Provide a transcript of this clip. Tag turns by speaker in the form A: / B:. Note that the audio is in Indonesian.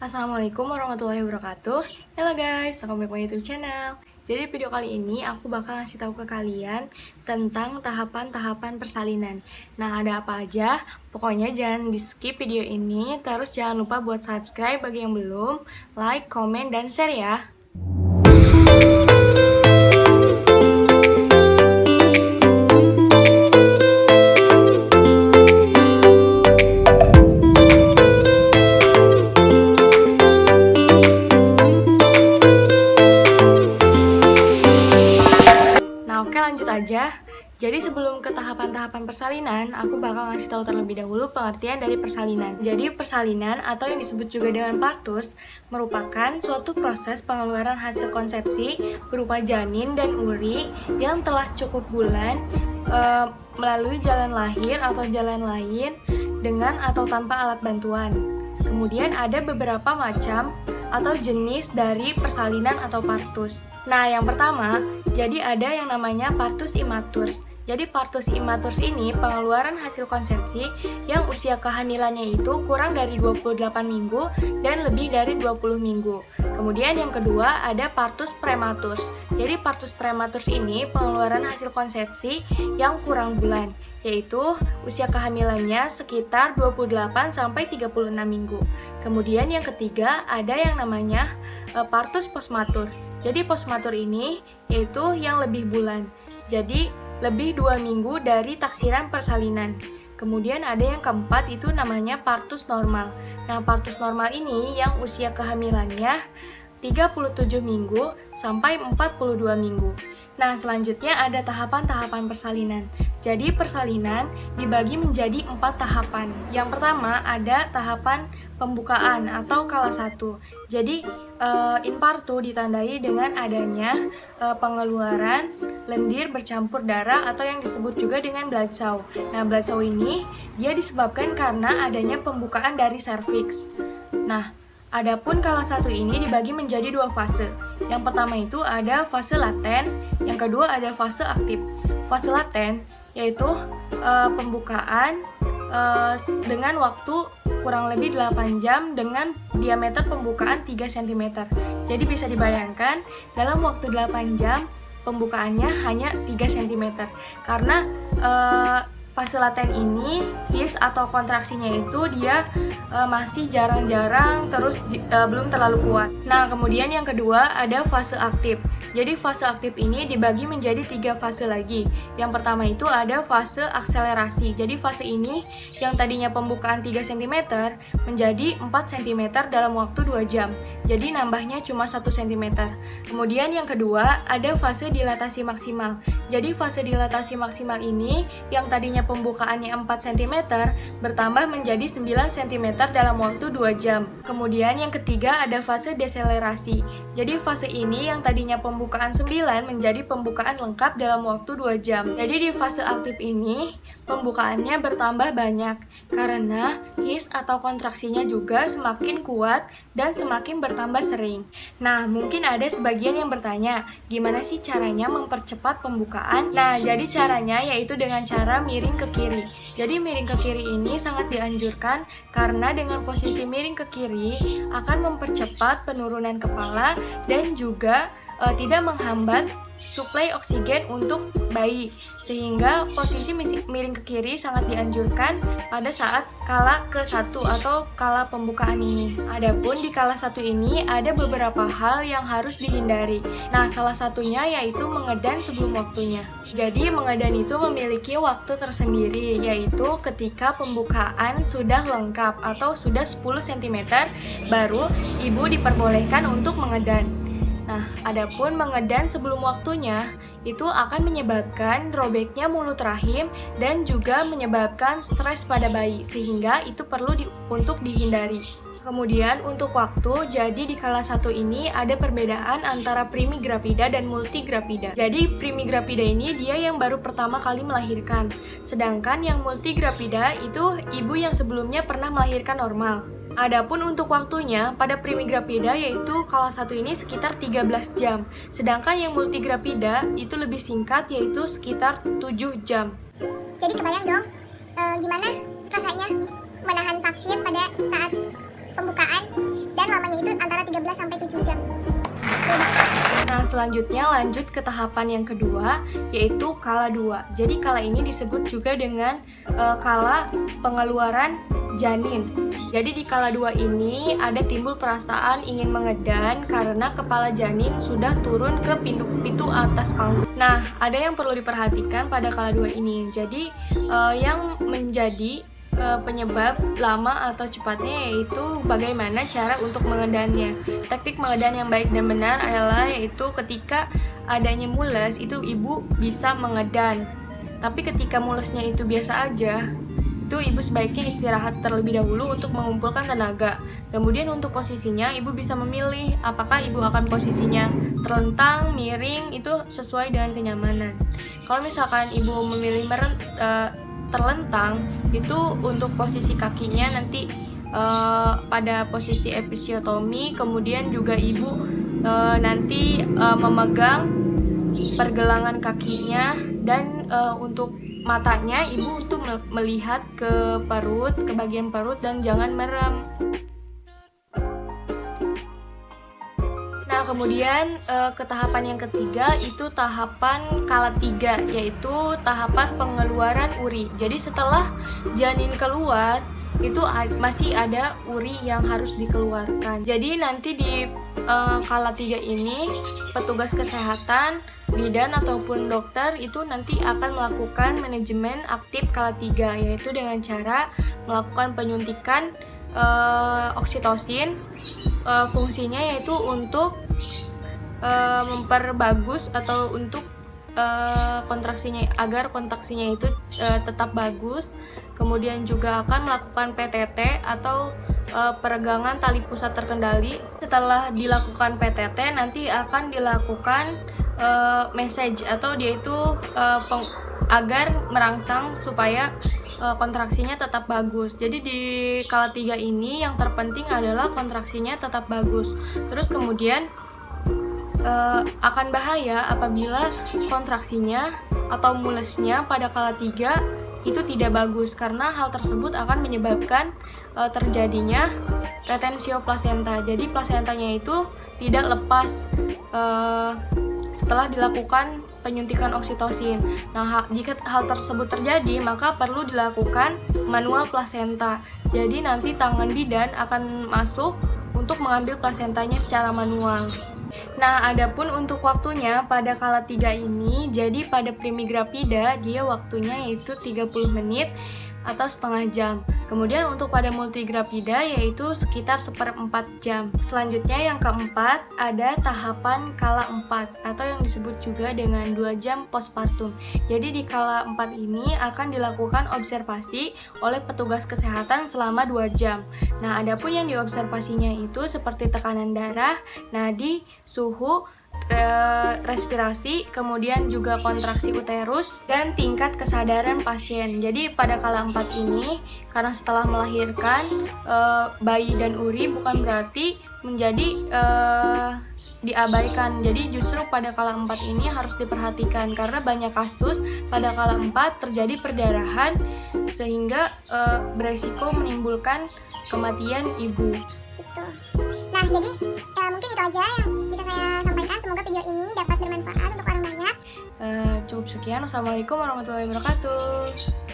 A: Assalamualaikum warahmatullahi wabarakatuh. Halo guys, welcome back my YouTube channel. Jadi video kali ini aku bakal ngasih tahu ke kalian tentang tahapan-tahapan persalinan. Nah, ada apa aja? Pokoknya jangan di skip video ini. Terus jangan lupa buat subscribe bagi yang belum, like, komen, dan share ya. Lanjut aja. Jadi sebelum ke tahapan-tahapan persalinan, aku bakal ngasih tahu terlebih dahulu pengertian dari persalinan. Jadi persalinan atau yang disebut juga dengan partus merupakan suatu proses pengeluaran hasil konsepsi berupa janin dan uri yang telah cukup bulan melalui jalan lahir atau jalan lain dengan atau tanpa alat bantuan. Kemudian ada beberapa macam atau jenis dari persalinan atau partus. Nah, yang pertama, jadi ada yang namanya partus immaturs. Jadi partus immaturs ini pengeluaran hasil konsepsi yang usia kehamilannya itu kurang dari 28 minggu dan lebih dari 20 minggu. Kemudian yang kedua ada partus prematus. Jadi partus prematus ini pengeluaran hasil konsepsi yang kurang bulan, yaitu usia kehamilannya sekitar 28 sampai 36 minggu. Kemudian yang ketiga ada yang namanya partus postmatur. Jadi postmatur ini yaitu yang lebih bulan. Jadi lebih 2 minggu dari taksiran persalinan. Kemudian ada yang keempat itu namanya partus normal. Nah, partus normal ini yang usia kehamilannya 37 minggu sampai 42 minggu. Nah, selanjutnya ada tahapan-tahapan persalinan. Jadi persalinan dibagi menjadi 4 tahapan. Yang pertama ada tahapan pembukaan atau kala 1. Jadi in partu ditandai dengan adanya pengeluaran lendir bercampur darah atau yang disebut juga dengan blood sow. Nah, blood sow ini dia disebabkan karena adanya pembukaan dari serviks. Nah, adapun kala 1 ini dibagi menjadi 2 fase. Yang pertama itu ada fase laten, yang kedua ada fase aktif. Fase laten yaitu pembukaan dengan waktu kurang lebih 8 jam dengan diameter pembukaan 3 cm. Jadi bisa dibayangkan dalam waktu 8 jam pembukaannya hanya 3 cm. Karena fase laten ini his atau kontraksinya itu dia masih jarang-jarang terus belum terlalu kuat. Nah, kemudian yang kedua ada fase aktif. Jadi fase aktif ini dibagi menjadi 3 fase lagi. Yang pertama itu ada fase akselerasi. Jadi fase ini yang tadinya pembukaan 3 cm menjadi 4 cm dalam waktu 2 jam. Jadi nambahnya cuma 1 cm. Kemudian yang kedua ada fase dilatasi maksimal. Jadi fase dilatasi maksimal ini yang tadinya pembukaannya 4 cm bertambah menjadi 9 cm dalam waktu 2 jam. Kemudian yang ketiga ada fase deselerasi. Jadi fase ini yang tadinya pembukaan 9 menjadi pembukaan lengkap dalam waktu 2 jam. Jadi di fase aktif ini pembukaannya bertambah banyak karena his atau kontraksinya juga semakin kuat dan semakin bertambah sering. Nah, mungkin ada sebagian yang bertanya, gimana sih caranya mempercepat pembukaan? Nah, jadi caranya yaitu dengan cara miring ke kiri. Jadi miring ke kiri ini sangat dianjurkan karena dengan posisi miring ke kiri akan mempercepat penurunan kepala dan juga tidak menghambat suplai oksigen untuk bayi, sehingga posisi miring ke kiri sangat dianjurkan pada saat kala ke-1 atau kala pembukaan ini. Adapun di kala 1 ini ada beberapa hal yang harus dihindari. Nah, salah satunya yaitu mengedan sebelum waktunya. Jadi mengedan itu memiliki waktu tersendiri, yaitu ketika pembukaan sudah lengkap atau sudah 10 cm baru ibu diperbolehkan untuk mengedan. Nah, adapun mengedan sebelum waktunya itu akan menyebabkan robeknya mulut rahim dan juga menyebabkan stres pada bayi, sehingga itu perlu untuk dihindari. Kemudian untuk waktu, jadi di kala 1 ini ada perbedaan antara primigrapida dan multigrapida. Jadi primigrapida ini dia yang baru pertama kali melahirkan, sedangkan yang multigrapida itu ibu yang sebelumnya pernah melahirkan normal. Adapun untuk waktunya pada primigrapida yaitu kala 1 ini sekitar 13 jam, sedangkan yang multigrapida itu lebih singkat yaitu sekitar 7 jam.
B: Jadi kebayang dong gimana rasanya menahan sakit pada saat pembukaan dan dan lamanya itu antara 13 sampai 7 jam.
A: Nah, selanjutnya lanjut ke tahapan yang kedua, yaitu kala 2. Jadi kala ini disebut juga dengan kala pengeluaran janin. Jadi di kala 2 ini ada timbul perasaan ingin mengedan karena kepala janin sudah turun ke pintu atas panggung. Nah, ada yang perlu diperhatikan pada kala 2 ini. Jadi yang menjadi penyebab lama atau cepatnya yaitu bagaimana cara untuk mengedannya. Teknik mengedan yang baik dan benar adalah yaitu ketika adanya mules itu ibu bisa mengedan. Tapi ketika mulesnya itu biasa aja, itu ibu sebaiknya istirahat terlebih dahulu untuk mengumpulkan tenaga. Kemudian untuk posisinya ibu bisa memilih apakah ibu akan posisinya terlentang, miring, itu sesuai dengan kenyamanan. Kalau misalkan ibu memilih terlentang, itu untuk posisi kakinya nanti pada posisi episiotomi, kemudian juga ibu nanti memegang pergelangan kakinya, dan untuk matanya ibu tuh melihat ke perut, ke bagian perut, dan jangan merem. Nah, kemudian ke tahapan yang ketiga itu tahapan kala 3, yaitu tahapan pengeluaran uri. Jadi setelah janin keluar itu masih ada uri yang harus dikeluarkan. Jadi nanti di kala 3 ini petugas kesehatan, bidan ataupun dokter itu nanti akan melakukan manajemen aktif kala 3, yaitu dengan cara melakukan penyuntikan oksitosin. Fungsinya yaitu untuk memperbagus atau untuk kontraksinya, agar kontraksinya itu tetap bagus. Kemudian juga akan melakukan PTT atau peregangan tali pusat terkendali. Setelah dilakukan PTT nanti akan dilakukan massage, atau dia itu agar merangsang supaya kontraksinya tetap bagus. Jadi di kala 3 ini yang terpenting adalah kontraksinya tetap bagus. Terus kemudian akan bahaya apabila kontraksinya atau mulesnya pada kala 3 itu tidak bagus, karena hal tersebut akan menyebabkan terjadinya retensio plasenta. Jadi plasentanya itu tidak lepas setelah dilakukan penyuntikan oksitosin. Nah, jika hal tersebut terjadi, maka perlu dilakukan manual plasenta. Jadi nanti tangan bidan akan masuk untuk mengambil plasentanya secara manual. Nah, adapun untuk waktunya pada kala 3 ini, jadi pada primigrapida dia waktunya yaitu 30 menit atau setengah jam. Kemudian untuk pada multigrapida yaitu sekitar 1/4 jam. Selanjutnya yang keempat ada tahapan kala 4 atau yang disebut juga dengan 2 jam postpartum. Jadi di kala 4 ini akan dilakukan observasi oleh petugas kesehatan selama 2 jam. Nah, adapun yang diobservasinya itu seperti tekanan darah, nadi, suhu, respirasi, kemudian juga kontraksi uterus, dan tingkat kesadaran pasien. Jadi pada kala 4 ini, karena setelah melahirkan bayi dan uri bukan berarti menjadi diabaikan. Jadi justru pada kala 4 ini harus diperhatikan, karena banyak kasus pada kala 4 terjadi perdarahan sehingga beresiko menimbulkan kematian ibu.
B: Gitu. Nah, jadi mungkin itu aja yang bisa saya sampaikan. Semoga video ini dapat bermanfaat untuk orang banyak.
A: Cukup sekian. Wassalamualaikum warahmatullahi wabarakatuh.